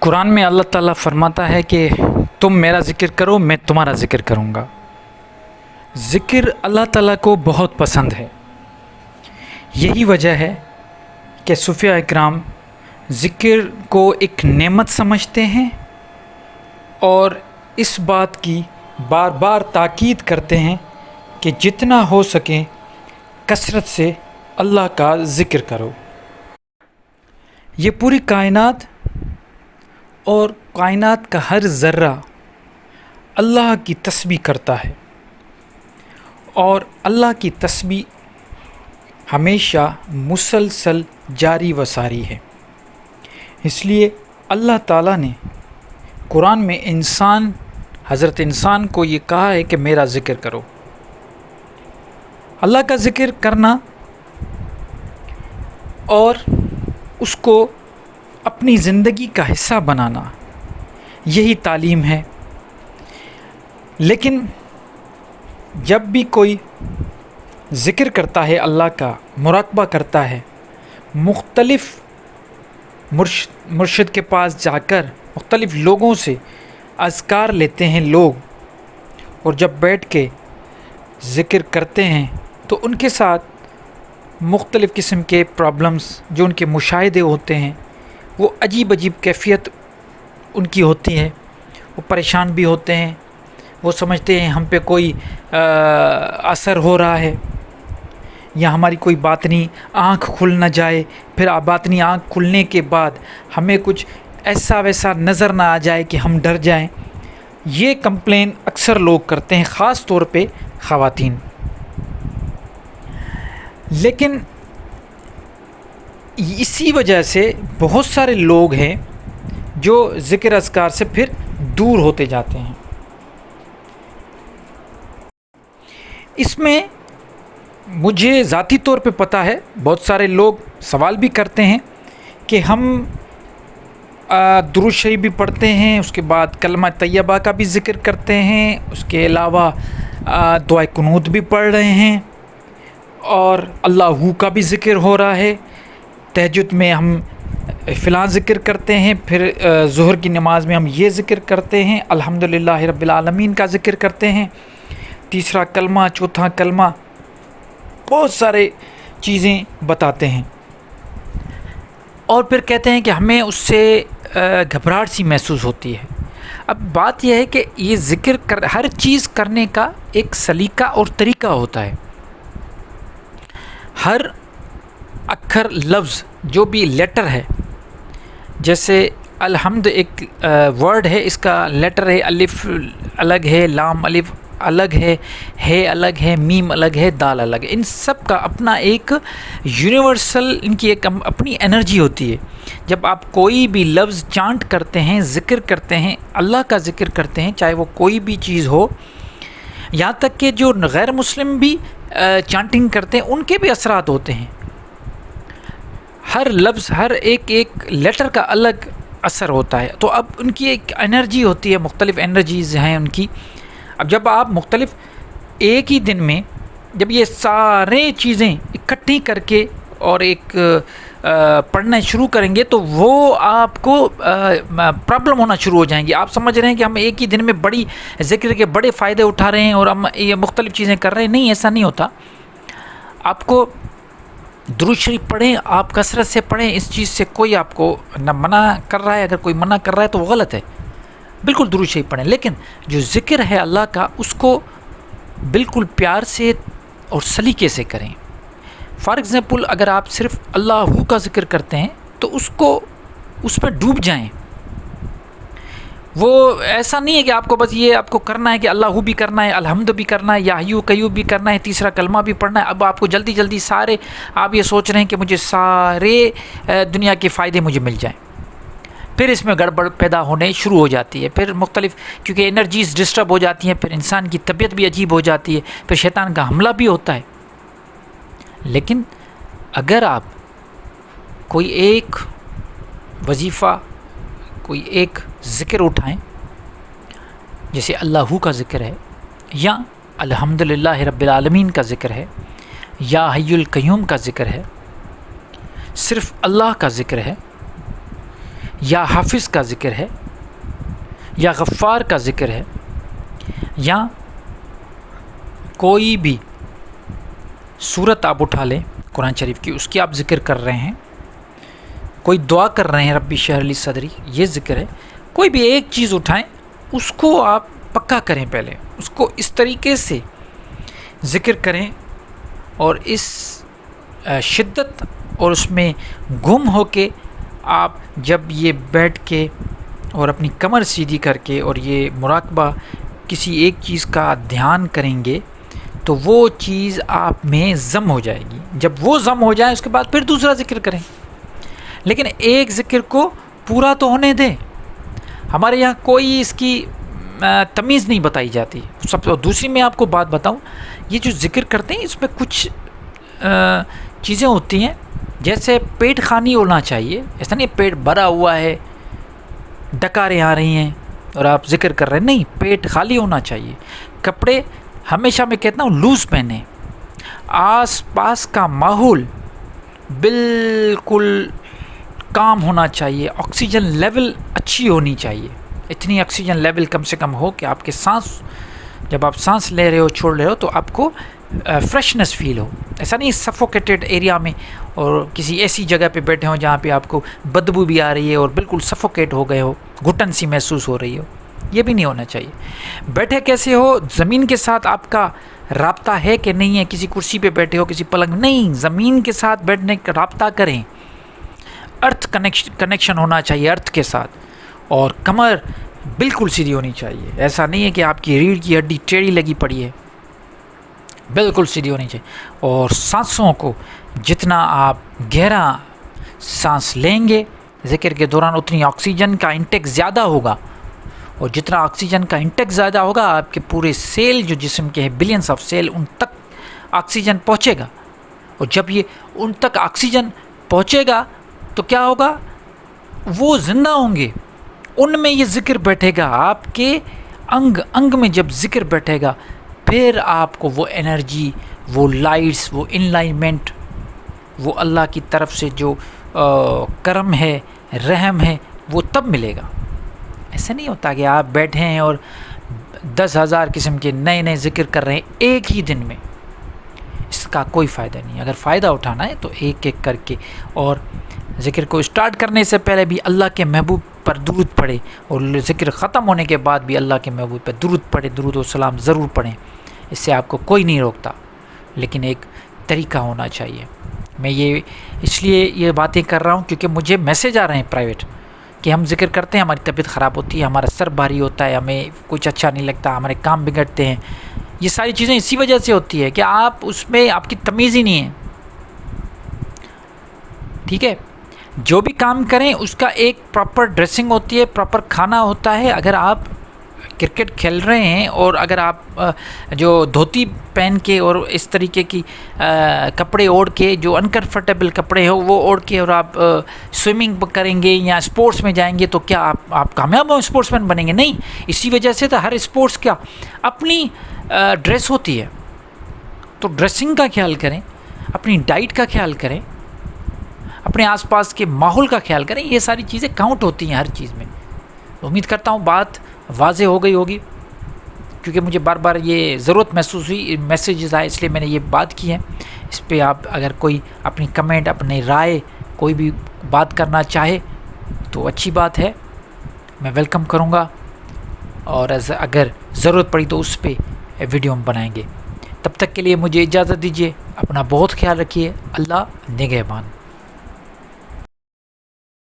قرآن میں اللہ تعالیٰ فرماتا ہے کہ تم میرا ذکر کرو، میں تمہارا ذکر کروں گا۔ ذکر اللہ تعالیٰ کو بہت پسند ہے۔ یہی وجہ ہے کہ صوفیاء اکرام ذکر کو ایک نعمت سمجھتے ہیں اور اس بات کی بار بار تاکید کرتے ہیں کہ جتنا ہو سکے کثرت سے اللہ کا ذکر کرو۔ یہ پوری کائنات اور کائنات کا ہر ذرہ اللہ کی تسبیح کرتا ہے، اور اللہ کی تسبیح ہمیشہ مسلسل جاری و ساری ہے۔ اس لیے اللہ تعالیٰ نے قرآن میں حضرت انسان کو یہ کہا ہے کہ میرا ذکر کرو۔ اللہ کا ذکر کرنا اور اس کو اپنی زندگی کا حصہ بنانا، یہی تعلیم ہے۔ لیکن جب بھی کوئی ذکر کرتا ہے، اللہ کا مراقبہ کرتا ہے، مختلف مرشد کے پاس جا کر مختلف لوگوں سے اذکار لیتے ہیں لوگ، اور جب بیٹھ کے ذکر کرتے ہیں تو ان کے ساتھ مختلف قسم کے پرابلمز جو ان کے مشاہدے ہوتے ہیں، وہ عجیب عجیب کیفیت ان کی ہوتی ہے۔ وہ پریشان بھی ہوتے ہیں، وہ سمجھتے ہیں ہم پہ کوئی اثر ہو رہا ہے، یا ہماری کوئی باطنی آنکھ کھل نہ جائے، پھر باطنی آنکھ کھلنے کے بعد ہمیں کچھ ایسا ویسا نظر نہ آ جائے کہ ہم ڈر جائیں۔ یہ کمپلین اکثر لوگ کرتے ہیں، خاص طور پہ خواتین۔ لیکن اسی وجہ سے بہت سارے لوگ ہیں جو ذکر اذکار سے پھر دور ہوتے جاتے ہیں۔ اس میں مجھے ذاتی طور پہ پتہ ہے، بہت سارے لوگ سوال بھی کرتے ہیں کہ ہم درود شریف بھی پڑھتے ہیں، اس کے بعد کلمہ طیبہ کا بھی ذکر کرتے ہیں، اس کے علاوہ دعائے قنوت بھی پڑھ رہے ہیں، اور اللہ کا بھی ذکر ہو رہا ہے، تہجد میں ہم فلاں ذکر کرتے ہیں، پھر ظہر کی نماز میں ہم یہ ذکر کرتے ہیں، الحمدللہ رب العالمین کا ذکر کرتے ہیں، تیسرا کلمہ، چوتھا کلمہ، بہت سارے چیزیں بتاتے ہیں، اور پھر کہتے ہیں کہ ہمیں اس سے گھبراہٹ سی محسوس ہوتی ہے۔ اب بات یہ ہے کہ یہ ذکر ہر چیز کرنے کا ایک سلیقہ اور طریقہ ہوتا ہے۔ ہر اکھر لفظ جو بھی لیٹر ہے، جیسے الحمد ایک ورڈ ہے، اس کا لیٹر ہے، الف الگ ہے، لام الف الگ ہے الگ ہے، میم الگ ہے، دال الگ ہے۔ ان سب کا اپنا ایک یونیورسل، ان کی ایک اپنی انرجی ہوتی ہے۔ جب آپ کوئی بھی لفظ چانٹ کرتے ہیں، ذکر کرتے ہیں، اللہ کا ذکر کرتے ہیں، چاہے وہ کوئی بھی چیز ہو، یہاں تک کہ جو غیر مسلم بھی چانٹنگ کرتے ہیں، ان کے بھی اثرات ہوتے ہیں۔ ہر لفظ، ہر ایک لیٹر کا الگ اثر ہوتا ہے۔ تو اب ان کی ایک انرجی ہوتی ہے، مختلف انرجیز ہیں ان کی۔ اب جب آپ مختلف ایک ہی دن میں جب یہ سارے چیزیں اکٹھی کر کے اور ایک پڑھنا شروع کریں گے، تو وہ آپ کو پرابلم ہونا شروع ہو جائیں گی۔ آپ سمجھ رہے ہیں کہ ہم ایک ہی دن میں بڑی ذکر کے بڑے فائدے اٹھا رہے ہیں اور ہم یہ مختلف چیزیں کر رہے ہیں۔ نہیں، ایسا نہیں ہوتا۔ آپ کو درود شریف پڑھیں، آپ کثرت سے پڑھیں، اس چیز سے کوئی آپ کو نہ منع کر رہا ہے۔ اگر کوئی منع کر رہا ہے تو وہ غلط ہے، بالکل درود شریف پڑھیں، لیکن جو ذکر ہے اللہ کا، اس کو بالکل پیار سے اور سلیقے سے کریں۔ فار ایگزامپل، اگر آپ صرف اللہ کا ذکر کرتے ہیں تو اس میں ڈوب جائیں۔ وہ ایسا نہیں ہے کہ آپ کو بس یہ آپ کو کرنا ہے کہ اللہ بھی کرنا ہے، الحمد بھی کرنا ہے، یا حیو قیوم بھی کرنا ہے، تیسرا کلمہ بھی پڑھنا ہے۔ اب آپ کو جلدی جلدی سارے آپ یہ سوچ رہے ہیں کہ مجھے سارے دنیا کے فائدے مجھے مل جائیں، پھر اس میں گڑبڑ پیدا ہونے شروع ہو جاتی ہے۔ پھر مختلف، کیونکہ انرجیز ڈسٹرب ہو جاتی ہیں، پھر انسان کی طبیعت بھی عجیب ہو جاتی ہے، پھر شیطان کا حملہ بھی ہوتا ہے۔ لیکن اگر آپ کوئی ایک وظیفہ، کوئی ایک ذکر اٹھائیں، جیسے اللہ کا ذکر ہے، یا الحمدللہ رب العالمین کا ذکر ہے، یا حی القیوم کا ذکر ہے، صرف اللہ کا ذکر ہے، یا حافظ کا ذکر ہے یا غفار کا ذکر ہے یا کوئی بھی صورت آپ اٹھا لیں قرآن شریف کی، اس کی آپ ذکر کر رہے ہیں، کوئی دعا کر رہے ہیں ربی اشرح لی صدری، یہ ذکر ہے، کوئی بھی ایک چیز اٹھائیں اس کو آپ پکا کریں، پہلے اس کو اس طریقے سے ذکر کریں اور اس شدت اور اس میں گم ہو کے آپ جب یہ بیٹھ کے اور اپنی کمر سیدھی کر کے اور یہ مراقبہ کسی ایک چیز کا دھیان کریں گے تو وہ چیز آپ میں ضم ہو جائے گی. جب وہ ضم ہو جائے اس کے بعد پھر دوسرا ذکر کریں، لیکن ایک ذکر کو پورا تو ہونے دیں. ہمارے یہاں کوئی اس کی تمیز نہیں بتائی جاتی. دوسری میں آپ کو بات بتاؤں، یہ جو ذکر کرتے ہیں اس میں کچھ چیزیں ہوتی ہیں، جیسے پیٹ خانی ہونا چاہیے. ایسا نہیں پیٹ بھرا ہوا ہے، ڈکاریں آ رہی ہیں اور آپ ذکر کر رہے ہیں، نہیں، پیٹ خالی ہونا چاہیے. کپڑے ہمیشہ میں کہتا ہوں لوز پہنیں. آس پاس کا ماحول بالکل کام ہونا چاہیے. آکسیجن لیول اچھی ہونی چاہیے، اتنی آکسیجن لیول کم سے کم ہو کہ آپ کے سانس، جب آپ سانس لے رہے ہو چھوڑ رہے ہو تو آپ کو فریشنس فیل ہو. ایسا نہیں سفوکیٹڈ ایریا میں اور کسی ایسی جگہ پہ بیٹھے ہوں جہاں پہ آپ کو بدبو بھی آ رہی ہے اور بالکل سفوکیٹ ہو گئے ہو، گھٹن سی محسوس ہو رہی ہو، یہ بھی نہیں ہونا چاہیے. بیٹھے کیسے ہو، زمین کے ساتھ آپ کا رابطہ ہے کہ نہیں ہے، کسی کرسی پہ بیٹھے ہو، کسی پلنگ، نہیں، زمین کے ساتھ بیٹھنے کا رابطہ کریں. ارتھ کنیکشن ہونا چاہیے ارتھ کے ساتھ، اور کمر بالکل سیدھی ہونی چاہیے. ایسا نہیں ہے کہ آپ کی ریڑھ کی ہڈی ٹیڑھی لگی پڑی ہے، بالکل سیدھی ہونی چاہیے. اور سانسوں کو جتنا آپ گہرا سانس لیں گے ذکر کے دوران اتنی آکسیجن کا انٹیک زیادہ ہوگا، اور جتنا آکسیجن کا انٹیک زیادہ ہوگا آپ کے پورے سیل جو جسم کے ہیں، بلینس آف سیل، ان تک آکسیجن پہنچے گا. اور جب یہ ان تک آکسیجن پہنچے گا تو کیا ہوگا، وہ زندہ ہوں گے. ان میں یہ ذکر بیٹھے گا، آپ کے انگ انگ میں جب ذکر بیٹھے گا پھر آپ کو وہ انرجی، وہ لائٹس، وہ انلائنمنٹ، وہ اللہ کی طرف سے جو کرم ہے، رحم ہے، وہ تب ملے گا. ایسا نہیں ہوتا کہ آپ بیٹھے ہیں اور 10,000 قسم کے نئے نئے ذکر کر رہے ہیں ایک ہی دن میں. اس کا کوئی فائدہ نہیں. اگر فائدہ اٹھانا ہے تو ایک ایک کر کے، اور ذکر کو اسٹارٹ کرنے سے پہلے بھی اللہ کے محبوب پر درود پڑھے، اور ذکر ختم ہونے کے بعد بھی اللہ کے محبوب پر درود پڑھے، درود و سلام ضرور پڑھیں. اس سے آپ کو کوئی نہیں روکتا، لیکن ایک طریقہ ہونا چاہیے. میں یہ اس لیے یہ باتیں کر رہا ہوں کیونکہ مجھے میسیج آ رہے ہیں پرائیویٹ کہ ہم ذکر کرتے ہیں، ہماری طبیعت خراب ہوتی ہے، ہمارا سر بھاری ہوتا ہے، ہمیں کچھ اچھا نہیں لگتا، ہمارے کام بگڑتے ہیں. یہ ساری چیزیں اسی وجہ سے ہوتی ہے کہ آپ اس میں آپ کی تمیز ہی نہیں ہے. ٹھیک ہے، جو بھی کام کریں اس کا ایک پراپر ڈریسنگ ہوتی ہے، پراپر کھانا ہوتا ہے. اگر آپ کرکٹ کھیل رہے ہیں اور اگر آپ جو دھوتی پہن کے اور اس طریقے کی کپڑے اوڑھ کے، جو انکمفرٹیبل کپڑے ہو وہ اوڑھ کے، اور آپ سوئمنگ کریں گے یا اسپورٹس میں جائیں گے تو کیا آپ کامیاب ہو، اسپورٹس مین بنیں گے؟ نہیں. اسی وجہ سے تو ہر اسپورٹس کا اپنی ڈریس ہوتی ہے. تو ڈریسنگ کا خیال کریں، اپنی ڈائٹ کا خیال کریں، اپنے آس پاس کے ماحول کا خیال کریں. یہ ساری چیزیں کاؤنٹ ہوتی ہیں ہر چیز میں. امید کرتا ہوں بات واضح ہو گئی ہوگی، کیونکہ مجھے بار بار یہ ضرورت محسوس ہوئی، میسیجز آئے، اس لیے میں نے یہ بات کی ہے. اس پہ آپ اگر کوئی اپنی کمنٹ، اپنی رائے، کوئی بھی بات کرنا چاہے تو اچھی بات ہے، میں ویلکم کروں گا. اور اگر ضرورت پڑی تو اس پہ ویڈیو ہم بنائیں گے. تب تک کے لیے مجھے اجازت دیجیے. اپنا بہت خیال رکھیے. اللہ نگہبان.